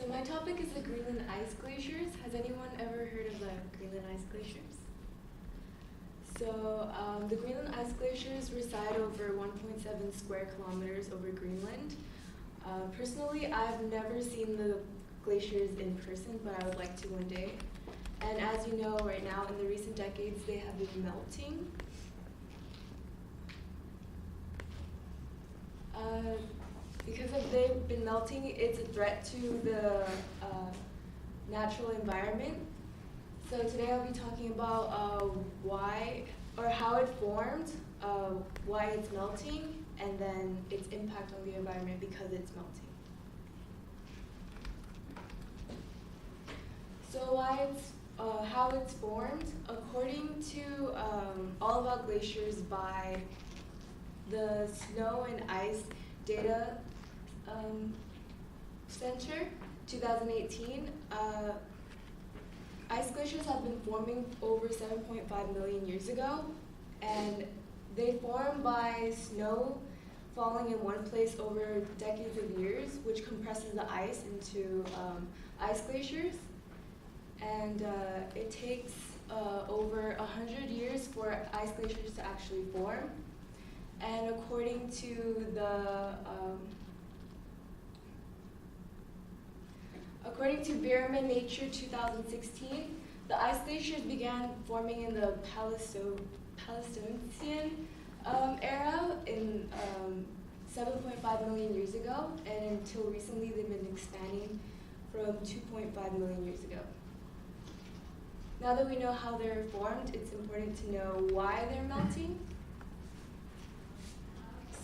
So my topic is the Greenland ice glaciers. Has anyone ever heard of the Greenland ice glaciers? So the Greenland ice glaciers reside over 1.7 square kilometers over Greenland. Personally, I've never seen the glaciers in person, but I would like to one day. And as you know, right now, in the recent decades, they have been melting. Because they've been melting, it's a threat to the natural environment. So today I'll be talking about why or how it formed, why it's melting, and then its impact on the environment because it's melting. So how it's formed, according to All About Glaciers by the Snow and Ice Data Center, 2018, ice glaciers have been forming over 7.5 million years ago, and they form by snow falling in one place over decades of years, which compresses the ice into ice glaciers. And it takes over 100 years for ice glaciers to actually form. And according to Bierman Nature 2016, the ice glaciers began forming in the Pleistocene era in 7.5 million years ago, and until recently they've been expanding from 2.5 million years ago. Now that we know how they're formed, it's important to know why they're melting.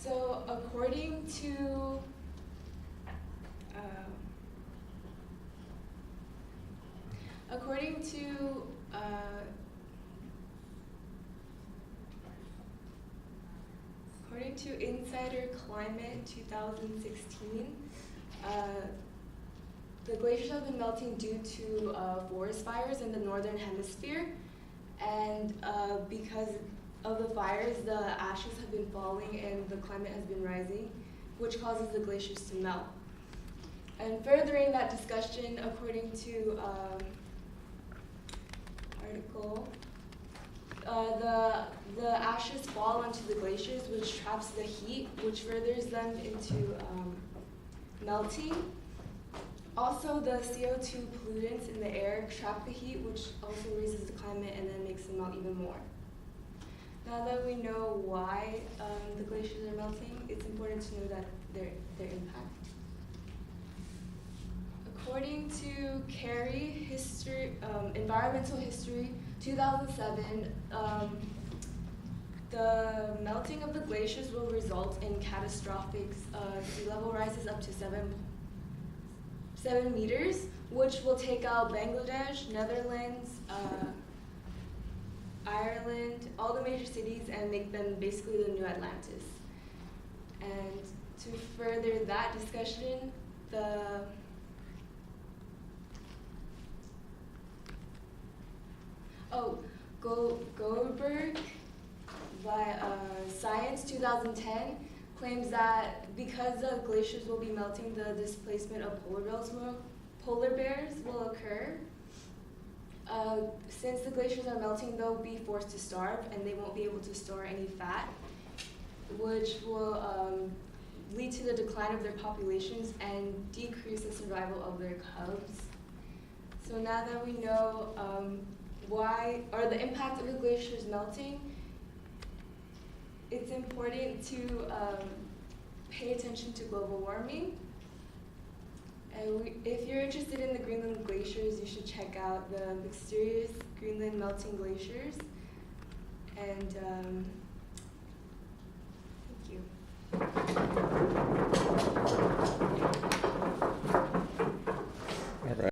So according to Insider Climate 2016, the glaciers have been melting due to forest fires in the northern hemisphere, and because of the fires, the ashes have been falling and the climate has been rising, which causes the glaciers to melt. And furthering that discussion, according to article, the ashes fall onto the glaciers, which traps the heat, which furthers them into melting. Also, the CO2 pollutants in the air trap the heat, which also raises the climate and then makes them melt even more. Now that we know why the glaciers are melting, it's important to know that their impact. According to Carey Environmental History 2007, the melting of the glaciers will result in catastrophic sea level rises up to 7 meters, which will take out Bangladesh, Netherlands, Ireland, all the major cities, and make them basically the new Atlantis. And to further that discussion, Goldberg by Science 2010 claims that because the glaciers will be melting, the displacement of polar bears will occur. Since the glaciers are melting, they'll be forced to starve and they won't be able to store any fat, which will lead to the decline of their populations and decrease the survival of their cubs. So now that we know the impact of the glaciers melting, it's important to pay attention to global warming. And if you're interested in the Greenland glaciers, you should check out the mysterious Greenland melting glaciers. And